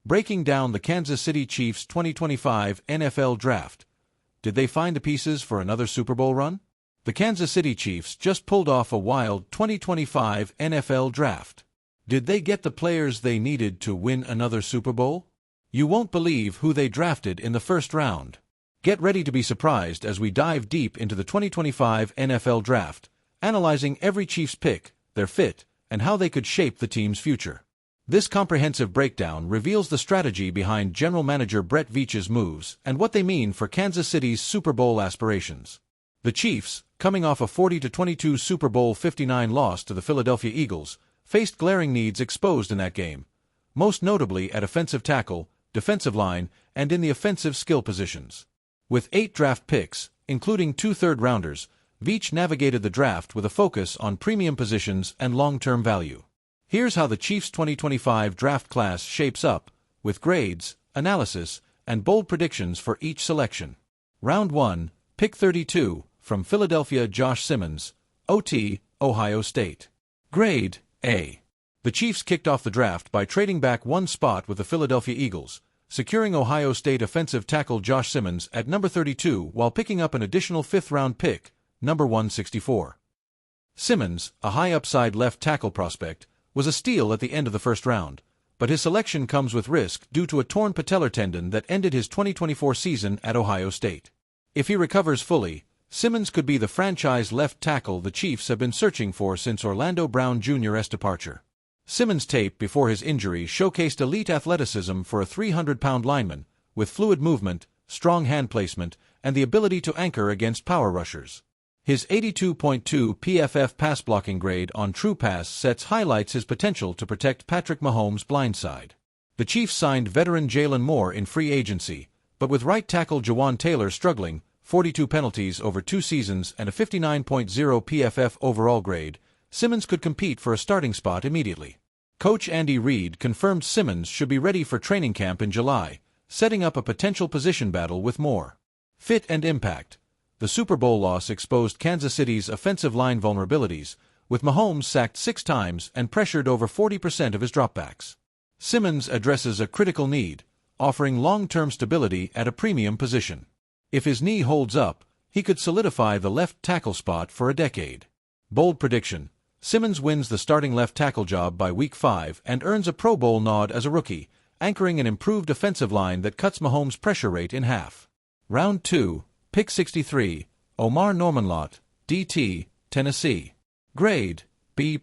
Breaking down the Kansas City Chiefs 2025 NFL Draft. Did they find the pieces for another Super Bowl run? The Kansas City Chiefs just pulled off a wild 2025 NFL Draft. Did they get the players they needed to win another Super Bowl? You won't believe who they drafted in the first round. Get ready to be surprised as we dive deep into the 2025 NFL Draft, analyzing every Chiefs pick, their fit, and how they could shape the team's future. This comprehensive breakdown reveals the strategy behind General Manager Brett Veach's moves and what they mean for Kansas City's Super Bowl aspirations. The Chiefs, coming off a 40-22 Super Bowl 59 loss to the Philadelphia Eagles, faced glaring needs exposed in that game, most notably at offensive tackle, defensive line, and in the offensive skill positions. With 8 draft picks, including 2 third-rounders, Veach navigated the draft with a focus on premium positions and long-term value. Here's how the Chiefs' 2025 draft class shapes up, with grades, analysis, and bold predictions for each selection. Round 1, Pick 32, from Philadelphia Josh Simmons, OT, Ohio State. Grade, A. The Chiefs kicked off the draft by trading back one spot with the Philadelphia Eagles, securing Ohio State offensive tackle Josh Simmons at number 32 while picking up an additional 5th-round pick, number 164. Simmons, a high-upside left tackle prospect, was a steal at the end of the first round, but his selection comes with risk due to a torn patellar tendon that ended his 2024 season at Ohio State. If he recovers fully, Simmons could be the franchise left tackle the Chiefs have been searching for since Orlando Brown Jr.'s departure. Simmons' tape before his injury showcased elite athleticism for a 300-pound lineman, with fluid movement, strong hand placement, and the ability to anchor against power rushers. His 82.2 PFF pass blocking grade on True Pass sets highlights his potential to protect Patrick Mahomes' blindside. The Chiefs signed veteran Jalen Moore in free agency, but with right tackle Jawan Taylor struggling, 42 penalties over 2 seasons and a 59.0 PFF overall grade, Simmons could compete for a starting spot immediately. Coach Andy Reid confirmed Simmons should be ready for training camp in July, setting up a potential position battle with Moore. Fit and impact. The Super Bowl loss exposed Kansas City's offensive line vulnerabilities, with Mahomes sacked 6 times and pressured over 40% of his dropbacks. Simmons addresses a critical need, offering long-term stability at a premium position. If his knee holds up, he could solidify the left tackle spot for a decade. Bold prediction. Simmons wins the starting left tackle job by Week 5 and earns a Pro Bowl nod as a rookie, anchoring an improved offensive line that cuts Mahomes' pressure rate in half. Round 2, Pick 63, Omar Normanlott, DT, Tennessee. Grade, B+.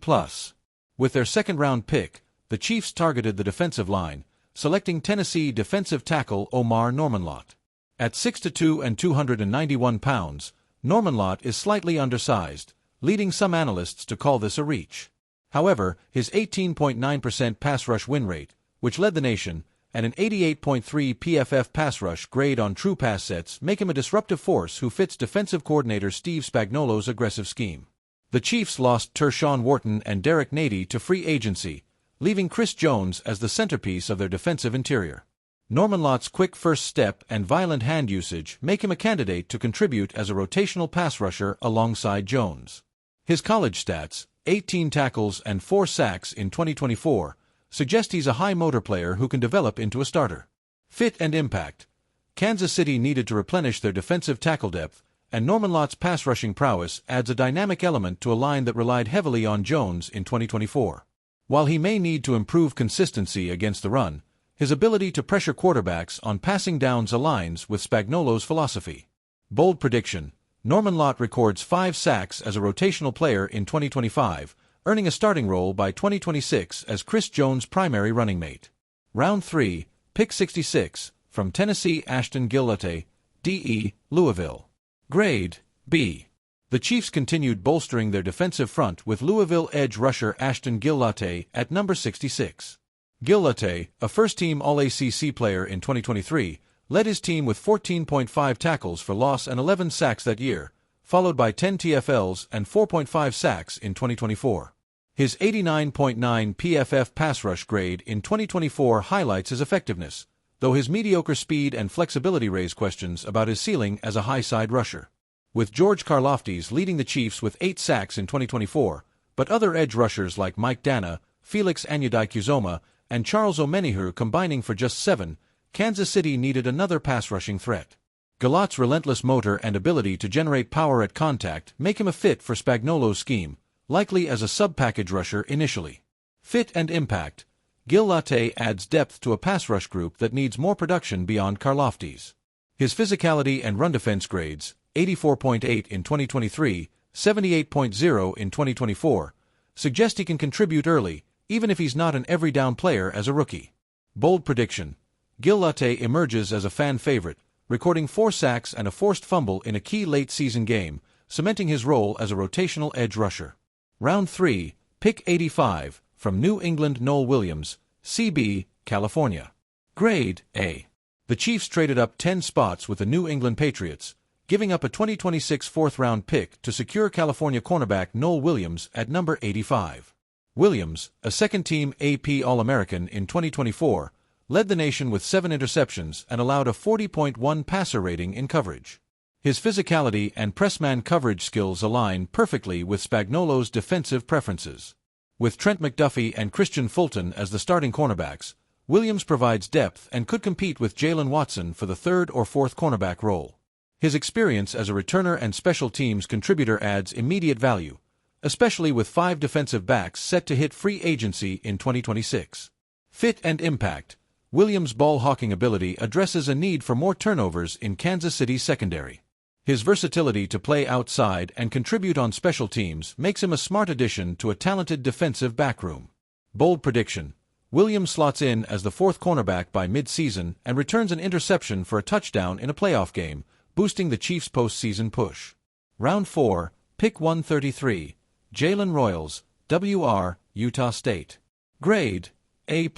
With their second-round pick, the Chiefs targeted the defensive line, selecting Tennessee defensive tackle Omar Normanlott. At 6'2" and 291 pounds, Normanlott is slightly undersized, leading some analysts to call this a reach. However, his 18.9% pass rush win rate, which led the nation, and an 88.3 PFF pass rush grade on True Pass sets make him a disruptive force who fits defensive coordinator Steve Spagnuolo's aggressive scheme. The Chiefs lost Tershawn Wharton and Derek Nady to free agency, leaving Chris Jones as the centerpiece of their defensive interior. Normanlott's quick first step and violent hand usage make him a candidate to contribute as a rotational pass rusher alongside Jones. His college stats, 18 tackles and 4 sacks in 2024, suggest he's a high-motor player who can develop into a starter. Fit and impact. Kansas City needed to replenish their defensive tackle depth, and Normanlott's pass-rushing prowess adds a dynamic element to a line that relied heavily on Jones in 2024. While he may need to improve consistency against the run, his ability to pressure quarterbacks on passing downs aligns with Spagnuolo's philosophy. Bold prediction. Normanlott records 5 sacks as a rotational player in 2025, earning a starting role by 2026 as Chris Jones' primary running mate. Round 3, Pick 66, from Tennessee Ashton Gillotte, DE, Louisville. Grade, B. The Chiefs continued bolstering their defensive front with Louisville edge rusher Ashton Gillotte at number 66. Gillotte, a first-team All-ACC player in 2023, led his team with 14.5 tackles for loss and 11 sacks that year, followed by 10 TFLs and 4.5 sacks in 2024. His 89.9 PFF pass rush grade in 2024 highlights his effectiveness, though his mediocre speed and flexibility raise questions about his ceiling as a high-side rusher. With George Karlaftis leading the Chiefs with 8 sacks in 2024, but other edge rushers like Mike Dana, Felix Anyudike-Uzomah, and Charles Omenihu combining for just 7, Kansas City needed another pass-rushing threat. Galotte's relentless motor and ability to generate power at contact make him a fit for Spagnuolo's scheme, likely as a sub-package rusher initially. Fit and impact. Gil Latte adds depth to a pass-rush group that needs more production beyond Karlaftis. His physicality and run defense grades, 84.8 in 2023, 78.0 in 2024, suggest he can contribute early, even if he's not an every-down player as a rookie. Bold prediction. Gil Latte emerges as a fan favorite, recording 4 sacks and a forced fumble in a key late-season game, cementing his role as a rotational edge rusher. Round 3, pick 85, from New England Noel Williams, CB, California. Grade, A. The Chiefs traded up 10 spots with the New England Patriots, giving up a 2026 fourth-round pick to secure California cornerback Noel Williams at number 85. Williams, a second-team AP All-American in 2024, led the nation with 7 interceptions and allowed a 40.1 passer rating in coverage. His physicality and press-man coverage skills align perfectly with Spagnuolo's defensive preferences. With Trent McDuffie and Christian Fulton as the starting cornerbacks, Williams provides depth and could compete with Jalen Watson for the 3rd or 4th cornerback role. His experience as a returner and special teams contributor adds immediate value, especially with 5 defensive backs set to hit free agency in 2026. Fit and impact. Williams' ball-hawking ability addresses a need for more turnovers in Kansas City's secondary. His versatility to play outside and contribute on special teams makes him a smart addition to a talented defensive backroom. Bold prediction. Williams slots in as the 4th cornerback by mid-season and returns an interception for a touchdown in a playoff game, boosting the Chiefs' postseason push. Round 4, pick 133, Jalen Royals, WR, Utah State. Grade, A+.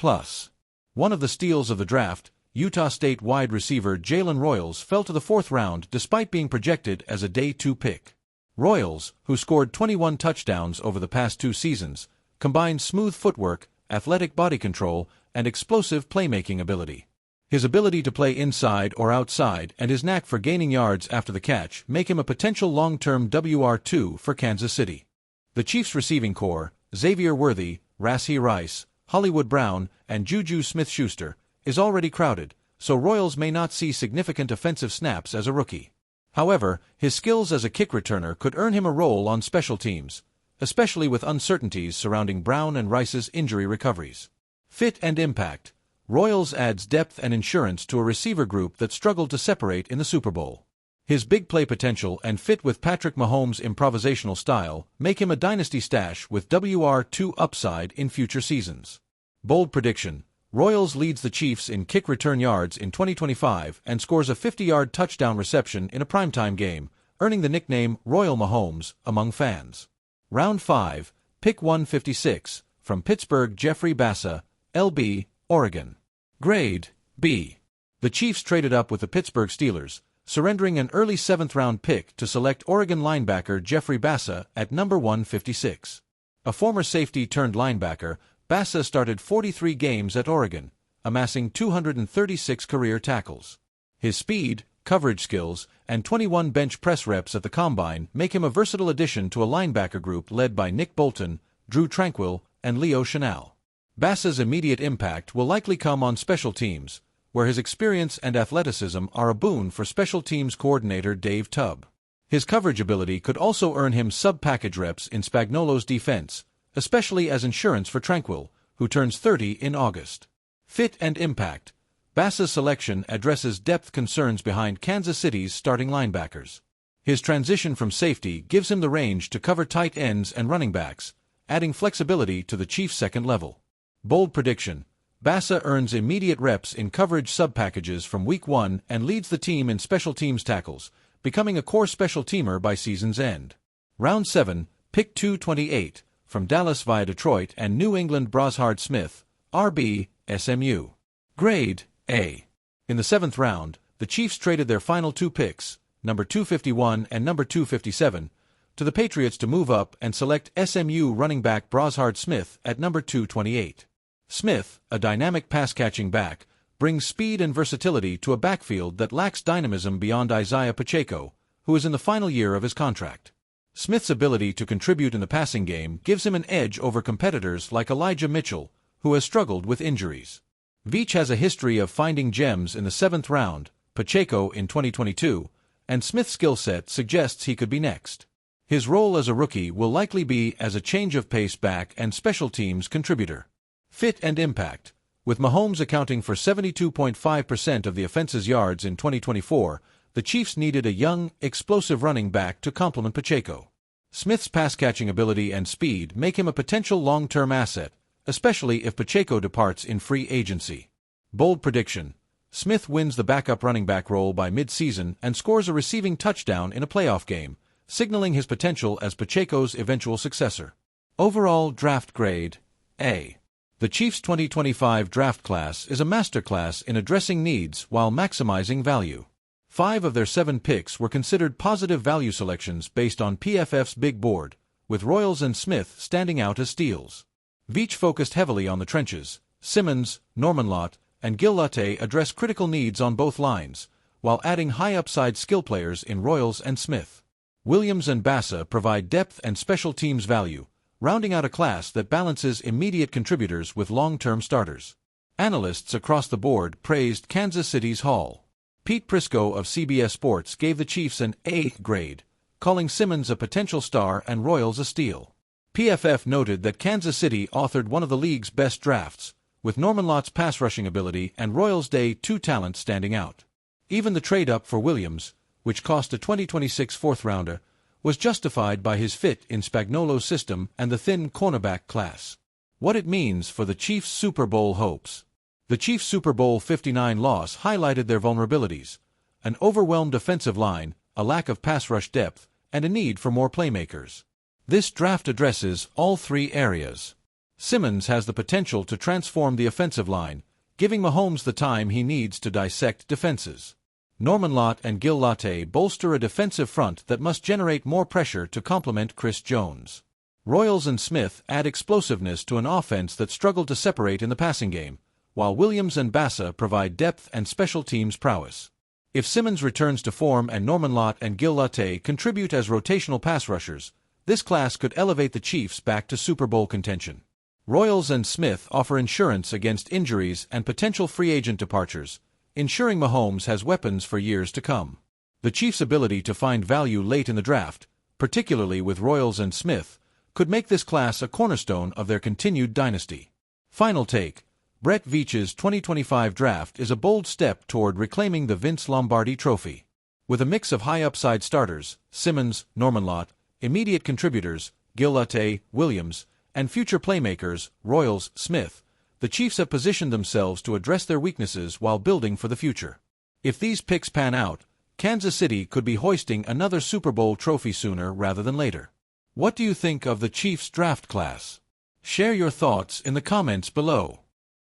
One of the steals of the draft, Utah State wide receiver Jalen Royals fell to the 4th round despite being projected as a Day 2 pick. Royals, who scored 21 touchdowns over the past 2 seasons, combines smooth footwork, athletic body control, and explosive playmaking ability. His ability to play inside or outside and his knack for gaining yards after the catch make him a potential long-term WR2 for Kansas City. The Chiefs' receiving core, Xavier Worthy, Rashee Rice, Hollywood Brown, and Juju Smith-Schuster, is already crowded, so Royals may not see significant offensive snaps as a rookie. However, his skills as a kick returner could earn him a role on special teams, especially with uncertainties surrounding Brown and Rice's injury recoveries. Fit and impact. Royals adds depth and insurance to a receiver group that struggled to separate in the Super Bowl. His big play potential and fit with Patrick Mahomes' improvisational style make him a dynasty stash with WR2 upside in future seasons. Bold prediction. Royals leads the Chiefs in kick return yards in 2025 and scores a 50-yard touchdown reception in a primetime game, earning the nickname Royal Mahomes among fans. Round 5, pick 156, from Pittsburgh Jeffrey Bassa, LB, Oregon. Grade, B. The Chiefs traded up with the Pittsburgh Steelers, surrendering an early 7th-round pick to select Oregon linebacker Jeffrey Bassa at number 156. A former safety-turned-linebacker, Bassa started 43 games at Oregon, amassing 236 career tackles. His speed, coverage skills, and 21 bench press reps at the Combine make him a versatile addition to a linebacker group led by Nick Bolton, Drew Tranquill, and Leo Chenal. Bassa's immediate impact will likely come on special teams, where his experience and athleticism are a boon for special teams coordinator Dave Tubb. His coverage ability could also earn him sub-package reps in Spagnuolo's defense, especially as insurance for Tranquill, who turns 30 in August. Fit and impact. Bassa's selection addresses depth concerns behind Kansas City's starting linebackers. His transition from safety gives him the range to cover tight ends and running backs, adding flexibility to the Chiefs' second level. Bold prediction. Bassa earns immediate reps in coverage sub-packages from Week 1 and leads the team in special teams tackles, becoming a core special teamer by season's end. Round 7, pick 228, from Dallas via Detroit and New England Brashard Smith, RB, SMU. Grade, A. In the 7th round, the Chiefs traded their final 2 picks, number 251 and number 257, to the Patriots to move up and select SMU running back Brashard Smith at number 228. Smith, a dynamic pass-catching back, brings speed and versatility to a backfield that lacks dynamism beyond Isaiah Pacheco, who is in the final year of his contract. Smith's ability to contribute in the passing game gives him an edge over competitors like Elijah Mitchell, who has struggled with injuries. Veach has a history of finding gems in the 7th round, Pacheco in 2022, and Smith's skill set suggests he could be next. His role as a rookie will likely be as a change-of-pace back and special teams contributor. Fit and impact. With Mahomes accounting for 72.5% of the offense's yards in 2024, the Chiefs needed a young, explosive running back to complement Pacheco. Smith's pass-catching ability and speed make him a potential long-term asset, especially if Pacheco departs in free agency. Bold prediction. Smith wins the backup running back role by mid-season and scores a receiving touchdown in a playoff game, signaling his potential as Pacheco's eventual successor. Overall draft grade, A. The Chiefs' 2025 draft class is a masterclass in addressing needs while maximizing value. 5 of their 7 picks were considered positive value selections based on PFF's big board, with Royals and Smith standing out as steals. Veach focused heavily on the trenches. Simmons, Norman Lott, and Gil Latte address critical needs on both lines, while adding high-upside skill players in Royals and Smith. Williams and Bassa provide depth and special teams value, rounding out a class that balances immediate contributors with long-term starters. Analysts across the board praised Kansas City's haul. Pete Prisco of CBS Sports gave the Chiefs an A grade, calling Simmons a potential star and Royals a steal. PFF noted that Kansas City authored one of the league's best drafts, with Norman Lott's pass-rushing ability and Royals' Day 2 talent standing out. Even the trade-up for Williams, which cost a 2026 fourth-rounder, was justified by his fit in Spagnuolo's system and the thin cornerback class. What it means for the Chiefs' Super Bowl hopes. The Chiefs' Super Bowl 59 loss highlighted their vulnerabilities: an overwhelmed offensive line, a lack of pass rush depth, and a need for more playmakers. This draft addresses all 3 areas. Simmons has the potential to transform the offensive line, giving Mahomes the time he needs to dissect defenses. Norman Lott and Gil Latte bolster a defensive front that must generate more pressure to complement Chris Jones. Royals and Smith add explosiveness to an offense that struggled to separate in the passing game, while Williams and Bassa provide depth and special teams prowess. If Simmons returns to form and Norman Lott and Gil Latte contribute as rotational pass rushers, this class could elevate the Chiefs back to Super Bowl contention. Royals and Smith offer insurance against injuries and potential free agent departures, ensuring Mahomes has weapons for years to come. The Chiefs' ability to find value late in the draft, particularly with Royals and Smith, could make this class a cornerstone of their continued dynasty. Final take. Brett Veach's 2025 draft is a bold step toward reclaiming the Vince Lombardi Trophy. With a mix of high-upside starters, Simmons, Norman Lott, immediate contributors, Gil Latte, Williams, and future playmakers, Royals, Smith, the Chiefs have positioned themselves to address their weaknesses while building for the future. If these picks pan out, Kansas City could be hoisting another Super Bowl trophy sooner rather than later. What do you think of the Chiefs' draft class? Share your thoughts in the comments below.